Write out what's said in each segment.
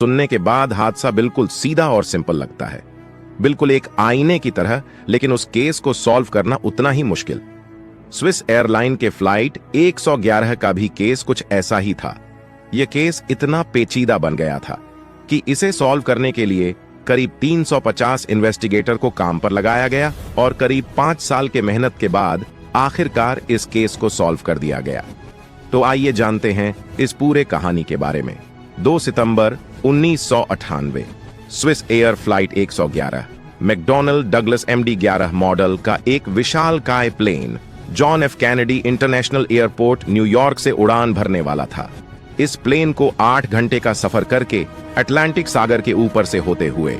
सुनने के बाद हादसा बिल्कुल सीधा और सिंपल लगता है, बिल्कुल एक आईने की तरह, लेकिन उस केस को सॉल्व करना उतना ही मुश्किल। स्विस एयरलाइन के फ्लाइट 111 का भी केस कुछ ऐसा ही था। यह केस इतना पेचीदा बन गया था कि इसे सॉल्व करने के लिए करीब 350 इन्वेस्टिगेटर को काम पर लगाया गया और करीब 5 साल के मेहनत के बाद आखिरकार इस केस को सॉल्व कर दिया गया। तो आइए जानते हैं इस पूरे कहानी के बारे में। 2 सितंबर 1998 Swiss air flight 111 McDonnell Douglas MD-11 model का एक विशालकाय plane John F Kennedy International Airport New York से उड़ान भरने वाला था। इस प्लेन को 8 घंटे का सफर करके अटलांटिक सागर के ऊपर से होते हुए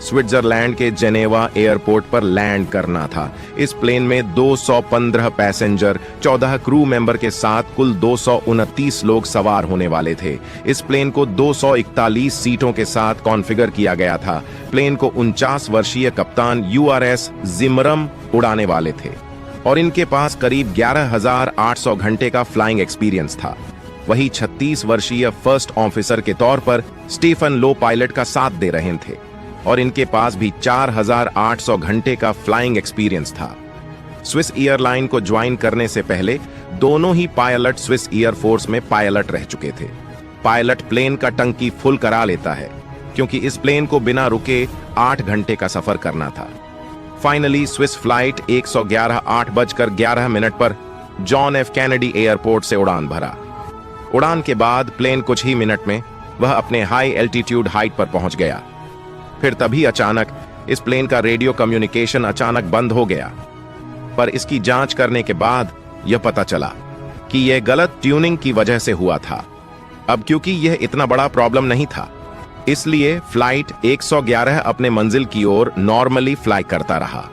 स्विट्जरलैंड के जेनेवा एयरपोर्ट पर लैंड करना था। इस प्लेन में 215 पैसेंजर, 14 क्रू मेंबर के साथ कुल 229 लोग सवार होने वाले थे। इस प्लेन को 241 सीटों के साथ कॉन्फ़िगर किया गया था। प्लेन को 49 वर्षीय कप्तान URS जिमरम उड़ाने वाले थे और इनके पास करीब 11,800 घंटे का फ्लाइंग एक्सपीरियंस था। वही 36 वर्षीय फर्स्ट ऑफिसर के तौर पर स्टीफन लो पायलट का साथ दे रहे थे और इनके पास भी 4,800 घंटे का फ्लाइंग एक्सपीरियंस था। स्विस एयरलाइन को ज्वाइन करने से पहले दोनों ही पायलट स्विस एयरफोर्स में पायलट रह चुके थे। पायलट प्लेन का टंकी फुल करा लेता है क्योंकि इस प्लेन को बिना रुके 8 घंटे का सफर करना था। फाइनली स्विस फ्लाइट 111 8:11 पर जॉन एफ कैनेडी एयरपोर्ट से उड़ान भरा। उड़ान के बाद प्लेन कुछ ही मिनट में वह अपने हाई एल्टीट्यूड हाइट पर पहुंच गया। फिर तभी अचानक इस प्लेन का रेडियो कम्युनिकेशन अचानक बंद हो गया। पर इसकी जांच करने के बाद यह पता चला कि यह गलत ट्यूनिंग की वजह से हुआ था। अब क्योंकि यह इतना बड़ा प्रॉब्लम नहीं था, इसलिए फ्लाइट 111 अपने मंजिल की ओर नॉर्मली फ्लाई करता रहा।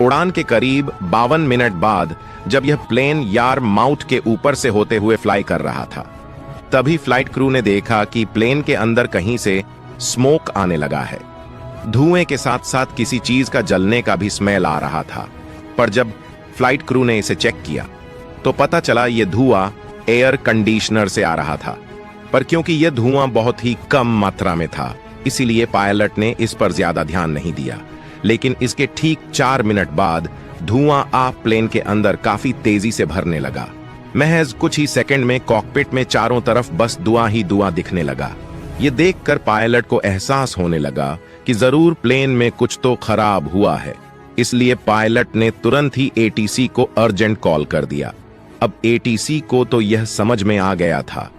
उड़ान के करीब 52 मिनट बाद जब यह प्लेन यार माउथ के ऊपर से होते हुए फ्लाई कर रहा था, तभी फ्लाइट क्रू ने देखा कि प्लेन के अंदर कहीं से स्मोक आने लगा है। धुएं के साथ साथ किसी चीज का जलने का भी स्मेल आ रहा था। पर जब फ्लाइट क्रू ने इसे चेक किया तो पता चला यह धुआं एयर कंडीशनर से आ रहा था। पर क्योंकि यह धुआं बहुत ही कम मात्रा में था, इसीलिए पायलट ने इस पर ज्यादा ध्यान नहीं दिया। लेकिन इसके ठीक 4 मिनट बाद धुआं आप प्लेन के अंदर काफी तेजी से भरने लगा। महज कुछ ही सेकंड में कॉकपिट में चारों तरफ बस धुआं ही धुआं दिखने लगा। ये देखकर पायलट को एहसास होने लगा कि जरूर प्लेन में कुछ तो खराब हुआ है। इसलिए पायलट ने तुरंत ही ATC को अर्जेंट कॉल कर दिया। अब ATC को तो यह समझ में आ गया था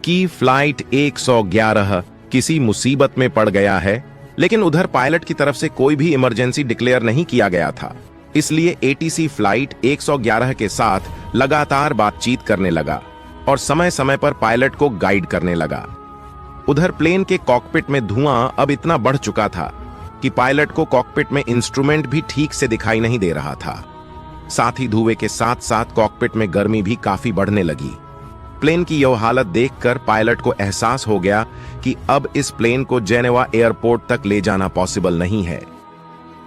कि फ्लाइट 111 किसी मुसीबत में पड़ गया है, लेकिन उधर पायलट की तरफ से कोई भी इमरजेंसी डिक्लेयर नहीं किया गया था। इसलिए ATC फ्लाइट 111 के साथ लगातार बातचीत करने लगा और समय समय पर पायलट को गाइड करने लगा। उधर प्लेन के कॉकपिट में धुआं अब इतना बढ़ चुका था कि पायलट को कॉकपिट में इंस्ट्रूमेंट भी ठीक से दिखाई नहीं दे रहा था। साथ ही धुएं के साथ साथ कॉकपिट में गर्मी भी काफी बढ़ने लगी। प्लेन की यह हालत देखकर पायलट को एहसास हो गया कि अब इस प्लेन को जेनेवा एयरपोर्ट तक ले जाना पॉसिबल नहीं है।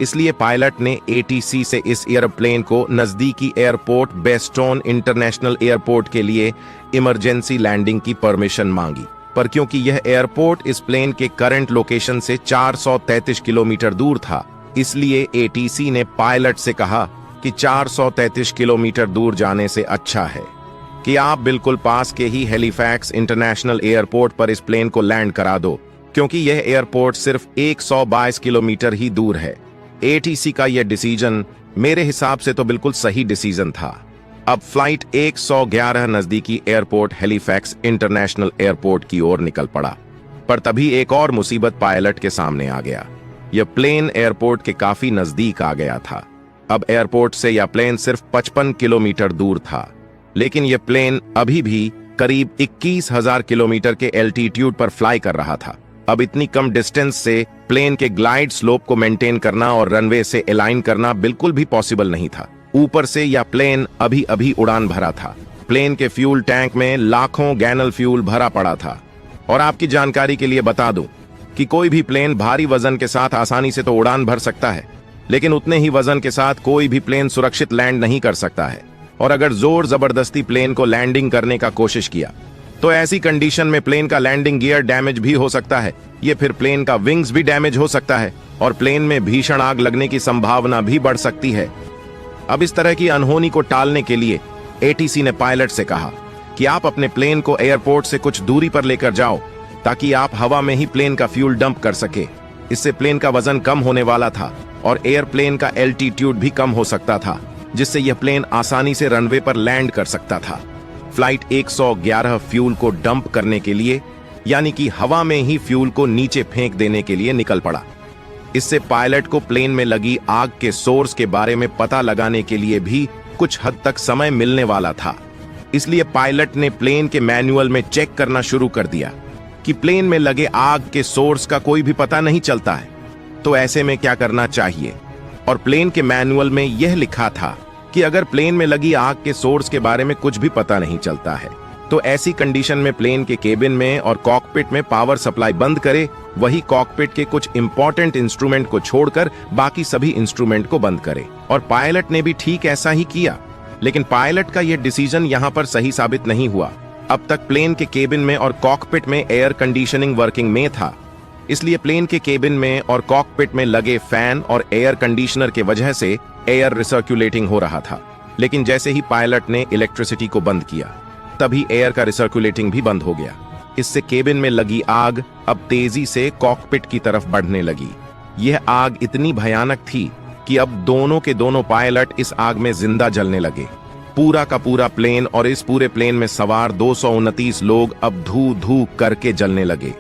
इसलिए पायलट ने ATC से इस एयरप्लेन को नजदीकी एयरपोर्ट बेस्टोन इंटरनेशनल एयरपोर्ट के लिए इमरजेंसी लैंडिंग की परमिशन मांगी। पर क्योंकि यह एयरपोर्ट इस प्लेन के करंट लोकेशन से 433 किलोमीटर दूर था, इसलिए ATC ने पायलट से कहा कि 433 किलोमीटर दूर जाने से अच्छा है कि आप बिल्कुल पास के ही हैलिफैक्स इंटरनेशनल एयरपोर्ट पर इस प्लेन को लैंड करा दो, क्योंकि यह एयरपोर्ट सिर्फ 122 किलोमीटर ही दूर है। ATC का यह डिसीजन मेरे हिसाब से तो बिल्कुल सही डिसीजन था। अब फ्लाइट 111 नजदीकी एयरपोर्ट हैलिफैक्स इंटरनेशनल एयरपोर्ट की ओर निकल पड़ा। पर तभी एक और मुसीबत पायलट के सामने आ गया। यह प्लेन एयरपोर्ट के काफी नजदीक आ गया था। अब एयरपोर्ट से यह प्लेन सिर्फ 55 किलोमीटर दूर था, लेकिन यह प्लेन अभी भी करीब 21,000 किलोमीटर के एल्टीट्यूड पर फ्लाई कर रहा था। अब इतनी कम डिस्टेंस से प्लेन के ग्लाइड स्लोप को मेंटेन करना और रनवे से अलाइन करना बिल्कुल भी पॉसिबल नहीं था। ऊपर से यह प्लेन अभी अभी उड़ान भरा था। प्लेन के फ्यूल टैंक में लाखों गैलन फ्यूल भरा पड़ा था। और आपकी जानकारी के लिए बता दूं कि कोई भी प्लेन भारी वजन के साथ आसानी से तो उड़ान भर सकता है, लेकिन उतने ही वजन के साथ कोई भी प्लेन सुरक्षित लैंड नहीं कर सकता है। और अगर जोर जबरदस्ती प्लेन को लैंडिंग करने का कोशिश किया तो ऐसी कंडीशन में प्लेन का लैंडिंग गियर डैमेज भी हो सकता है। ये फिर प्लेन का विंग्स भी डैमेज हो सकता है और प्लेन में भीषण आग लगने की संभावना भी बढ़ सकती है। अब इस तरह की अनहोनी को टालने के लिए एटीसी ने पायलट से कहा कि आप अपने प्लेन को एयरपोर्ट से कुछ दूरी पर लेकर जाओ ताकि आप हवा में ही प्लेन का फ्यूल डंप कर सके। इससे प्लेन का वजन कम होने वाला था और एयरप्लेन का एल्टीट्यूड भी कम हो सकता था, जिससे यह प्लेन आसानी से रनवे पर लैंड कर सकता था। फ्लाइट 111 फ्यूल को डंप करने के लिए, यानी कि हवा में ही फ्यूल को नीचे फेंक देने के लिए निकल पड़ा। इससे पायलट को प्लेन में लगी आग के सोर्स के बारे में पता लगाने के लिए भी कुछ हद तक समय मिलने वाला था। इसलिए पायलट ने प्लेन के मैनुअल में चेक करना शुरू कर दिया कि प्लेन में लगे आग के सोर्स का कोई भी पता नहीं चलता है, तो ऐसे में क्या करना चाहिए। और प्लेन के मैनुअल में यह लिखा था कि अगर प्लेन में लगी आग के सोर्स के बारे में कुछ भी पता नहीं चलता है, तो ऐसी कंडीशन में प्लेन के केबिन में और कॉकपिट में पावर सप्लाई बंद करे, वही कॉकपिट के कुछ इंपॉर्टेंट इंस्ट्रूमेंट को छोड़कर बाकी सभी इंस्ट्रूमेंट को बंद करे। और पायलट ने भी ठीक ऐसा ही किया। लेकिन पायलट का यह डिसीजन यहां पर सही साबित नहीं हुआ। अब तक प्लेन के केबिन में और कॉकपिट में एयर कंडीशनिंग वर्किंग में था, इसलिए प्लेन के केबिन में और कॉकपिट में लगे फैन और एयर कंडीशनर के वजह से एयर रिसर्कुलेटिंग हो रहा था। लेकिन जैसे ही पायलट ने इलेक्ट्रिसिटी को बंद किया, तभी एयर का रिसर्कुलेटिंग भी बंद हो गया। इससे केबिन में लगी आग अब तेजी से कॉकपिट की तरफ बढ़ने लगी। यह आग इतनी भयानक थी कि अब दोनों के दोनों पायलट इस आग में जिंदा जलने लगे। पूरा का पूरा प्लेन और इस पूरे प्लेन में सवार 229 लोग अब धू धू करके जलने लगे।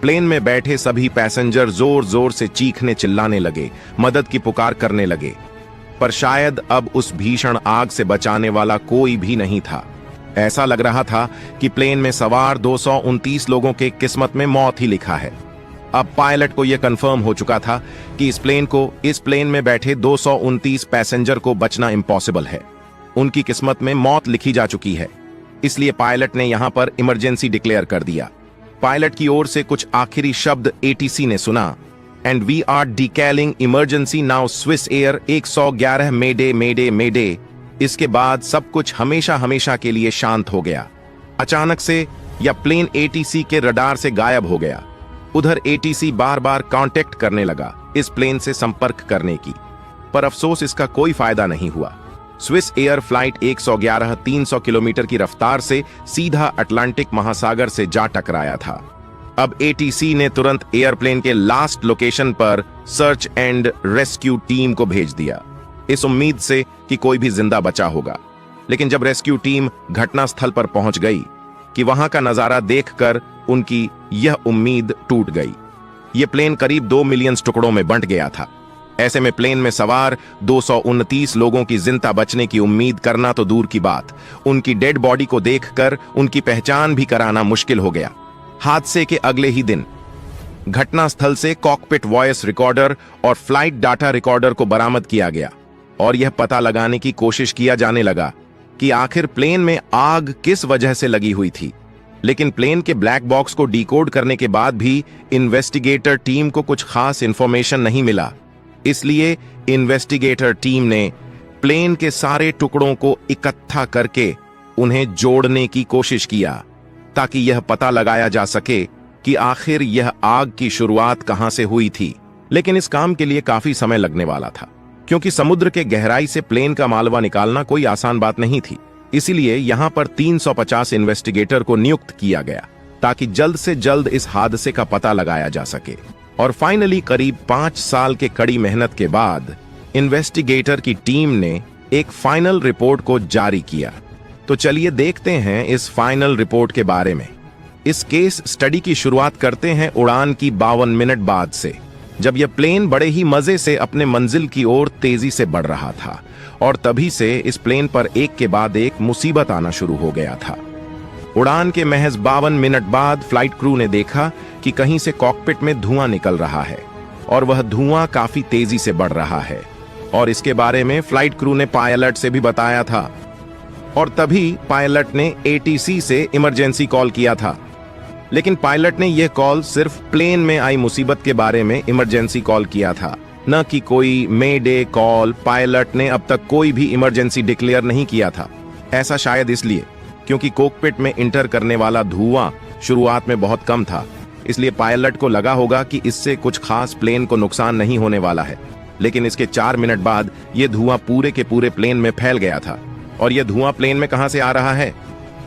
प्लेन में बैठे सभी पैसेंजर जोर जोर से चीखने चिल्लाने लगे, मदद की पुकार करने लगे। पर शायद अब उस भीषण आग से बचाने वाला कोई भी नहीं था। ऐसा लग रहा था कि प्लेन में सवार 229 लोगों के किस्मत में मौत ही लिखा है। अब पायलट को यह कंफर्म हो चुका था कि इस प्लेन में बैठे 229 पैसेंजर को बचना इम्पॉसिबल है। उनकी किस्मत में मौत लिखी जा चुकी है। इसलिए पायलट ने यहां पर इमरजेंसी डिक्लेयर कर दिया। पायलट की ओर से कुछ आखिरी शब्द एटीसी ने सुना, and we are declaring emergency now Swiss Air 111 mayday mayday mayday. इसके बाद सब कुछ हमेशा हमेशा के लिए शांत हो गया। अचानक से यह प्लेन एटीसी के रडार से गायब हो गया। उधर एटीसी बार बार कांटेक्ट करने लगा इस प्लेन से संपर्क करने की, पर अफसोस इसका कोई फायदा नहीं हुआ। स्विस एयर फ्लाइट 111 300 किलोमीटर की रफ्तार से सीधा अटलांटिक महासागर से जा टकराया था। अब एटीसी ने तुरंत एयरप्लेन के लास्ट लोकेशन पर सर्च एंड रेस्क्यू टीम को भेज दिया, इस उम्मीद से कि कोई भी जिंदा बचा होगा। लेकिन जब रेस्क्यू टीम घटनास्थल पर पहुंच गई कि वहां का नजारा देखकर उनकी यह उम्मीद टूट गई। यह प्लेन करीब 2 मिलियन टुकड़ों में बंट गया था। ऐसे में प्लेन में सवार 229 लोगों की जिंदा बचने की उम्मीद करना तो दूर की बात, उनकी डेड बॉडी को देखकर उनकी पहचान भी कराना मुश्किल हो गया। हादसे के अगले ही दिन घटनास्थल से कॉकपिट वॉइस रिकॉर्डर और फ्लाइट डाटा रिकॉर्डर को बरामद किया गया और यह पता लगाने की कोशिश किया जाने लगा कि आखिर प्लेन में आग किस वजह से लगी हुई थी। लेकिन प्लेन के ब्लैक बॉक्स को डिकोड करने के बाद भी इन्वेस्टिगेटर टीम को कुछ खास इंफॉर्मेशन नहीं मिला। इसलिए इन्वेस्टिगेटर टीम ने प्लेन के सारे टुकड़ों को इकट्ठा करके उन्हें जोड़ने की कोशिश किया ताकि यह पता लगाया जा सके कि आखिर यह आग की शुरुआत कहां से हुई थी। लेकिन इस काम के लिए काफी समय लगने वाला था, क्योंकि समुद्र के गहराई से प्लेन का मालवा निकालना कोई आसान बात नहीं थी। इसीलिए यहां पर 350 इन्वेस्टिगेटर को नियुक्त किया गया ताकि जल्द से जल्द इस हादसे का पता लगाया जा सके। और फाइनली करीब 5 साल के कड़ी मेहनत के बाद इन्वेस्टिगेटर की टीम ने एक फाइनल रिपोर्ट को जारी किया। तो चलिए देखते हैं इस फाइनल रिपोर्ट के बारे में। इस केस स्टडी की शुरुआत करते हैं उड़ान की 52 मिनट बाद से, जब यह प्लेन बड़े ही मजे से अपने मंजिल की ओर तेजी से बढ़ रहा था। और तभी से इस प्लेन पर एक के बाद एक मुसीबत आना शुरू हो गया था। उड़ान के महज 52 मिनट बाद फ्लाइट क्रू ने देखा कि कहीं से कॉकपिट में धुआं निकल रहा है और वह धुआं काफी तेजी से बढ़ रहा है। और इसके बारे में फ्लाइट क्रू ने पायलट से भी बताया था। और तभी पायलट ने एटीसी से इमरजेंसी कॉल किया था। लेकिन पायलट ने यह कॉल सिर्फ प्लेन में आई मुसीबत के बारे में इमरजेंसी कॉल किया था, न कि कोई मे डे कॉल। पायलट ने अब तक कोई भी इमरजेंसी डिक्लेयर नहीं किया था। ऐसा शायद इसलिए क्योंकि कॉकपिट में इंटर करने वाला धुआं शुरुआत में बहुत कम था, इसलिए पायलट को लगा होगा कि इससे कुछ खास प्लेन को नुकसान नहीं होने वाला है। लेकिन इसके 4 मिनट बाद यह धुआं पूरे के पूरे प्लेन में फैल गया था। और यह धुआं प्लेन में कहां से आ रहा है?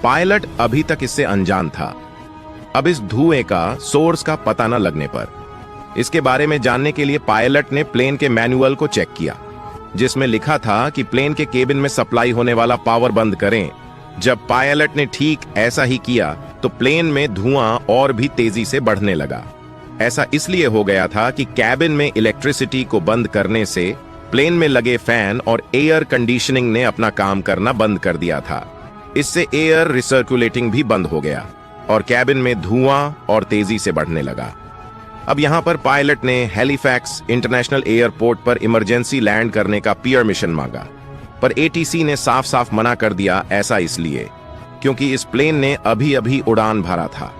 पायलट अभी तक इससे अनजान था। अब इस धुएं का सोर्स का पता न लगने पर इसके बारे में जानने के लिए पायलट ने प्लेन के मैनुअल को चेक किया, जिसमें लिखा था कि प्लेन के केबिन में सप्लाई होने वाला पावर बंद करें। जब पायलट ने ठीक ऐसा ही किया तो प्लेन में धुआं और भी तेजी से बढ़ने लगा। ऐसा इसलिए हो गया था कि कैबिन में इलेक्ट्रिसिटी को बंद करने से प्लेन में लगे फैन और एयर कंडीशनिंग ने अपना काम करना बंद कर दिया था। इससे एयर रिसर्कुलेटिंग भी बंद हो गया और कैबिन में धुआं और तेजी से बढ़ने लगा। अब यहां पर पायलट ने हैलिफैक्स इंटरनेशनल एयरपोर्ट पर इमरजेंसी लैंड करने का परमिशन मांगा, पर एटीसी ने साफ साफ मना कर दिया। ऐसा इसलिए क्योंकि इस प्लेन ने अभी अभी उड़ान भरा था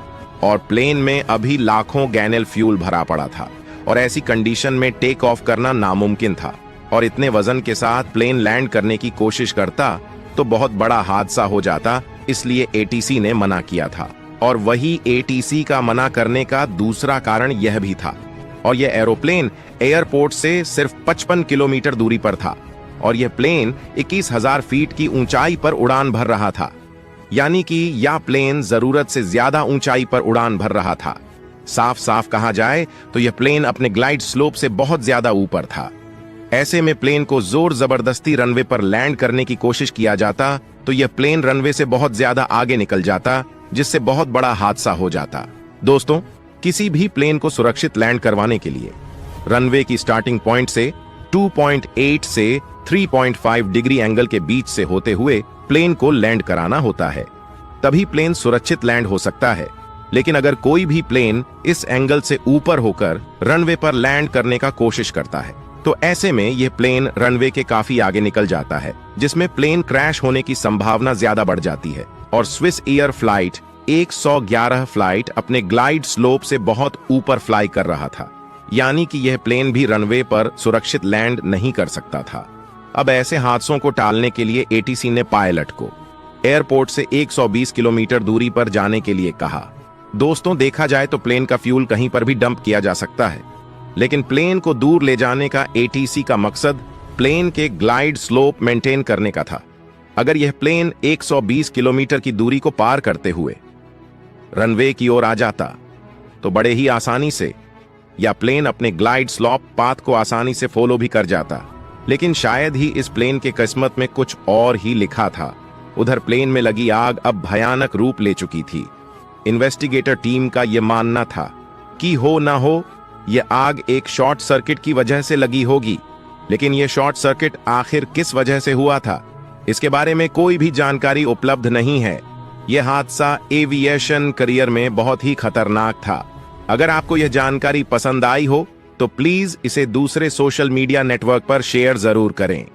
और प्लेन में अभी लाखों गैलन फ्यूल भरा पड़ा था और ऐसी कंडीशन में टेक ऑफ करना नामुमकिन था। और इतने वजन के साथ प्लेन लैंड करने की कोशिश करता तो बहुत बड़ा हादसा हो जाता, इसलिए एटीसी ने मना किया था। और वही एटीसी का मना करने का दूसरा कारण यह भी था, और यह एरोप्लेन एयरपोर्ट से सिर्फ 55 किलोमीटर दूरी पर था और यह प्लेन 21,000 फीट की ऊंचाई पर उड़ान भर रहा था। यानी कि यह प्लेन जरूरत से ज्यादा ऊंचाई पर उड़ान भर रहा था। साफ साफ कहा जाए तो यह प्लेन अपने ग्लाइड स्लोप से बहुत ज्यादा ऊपर था। ऐसे में प्लेन को जोर जबरदस्ती रनवे पर लैंड करने की कोशिश किया जाता तो यह प्लेन रनवे से बहुत ज्यादा आगे निकल जाता, जिससे बहुत बड़ा हादसा हो जाता। दोस्तों, किसी भी प्लेन को सुरक्षित लैंड करवाने के लिए रनवे की स्टार्टिंग पॉइंट से 2.8 से 3.5 डिग्री एंगल के बीच से होते हुए प्लेन को लैंड कराना होता है, तभी प्लेन सुरक्षित लैंड हो सकता है। लेकिन अगर कोई भी प्लेन इस एंगल से ऊपर होकर रनवे पर लैंड करने का कोशिश करता है तो ऐसे में यह प्लेन रनवे के काफी आगे निकल जाता है, जिसमें प्लेन क्रैश होने की संभावना ज्यादा बढ़ जाती है। और स्विस एयर फ्लाइट 111 फ्लाइट अपने ग्लाइड स्लोप से बहुत ऊपर फ्लाई कर रहा था, यानी कि यह प्लेन भी रनवे पर सुरक्षित लैंड नहीं कर सकता था। अब ऐसे हादसों को टालने के लिए एटीसी ने पायलट को एयरपोर्ट से 120 किलोमीटर दूरी पर जाने के लिए कहा। दोस्तों, देखा जाए तो प्लेन का फ्यूल कहीं पर भी डंप किया जा सकता है, लेकिन प्लेन को दूर ले जाने का एटीसी का मकसद प्लेन के ग्लाइड स्लोप मेंटेन करने का था। अगर यह प्लेन 120 किलोमीटर की दूरी को पार करते हुए रनवे की ओर आ जाता तो बड़े ही आसानी से या प्लेन अपने ग्लाइड स्लोप पाथ को आसानी से फॉलो भी कर जाता। लेकिन शायद ही इस प्लेन के किस्मत में कुछ और ही लिखा था। उधर प्लेन में लगी आग अब भयानक रूप ले चुकी थी। इन्वेस्टिगेटर टीम का यह मानना था कि हो ना हो यह आग एक शॉर्ट सर्किट की वजह से लगी होगी, लेकिन यह शॉर्ट सर्किट आखिर किस वजह से हुआ था, इसके बारे में कोई भी जानकारी उपलब्ध नहीं है। यह हादसा एविएशन करियर में बहुत ही खतरनाक था। अगर आपको यह जानकारी पसंद आई हो तो प्लीज इसे दूसरे सोशल मीडिया नेटवर्क पर शेयर जरूर करें।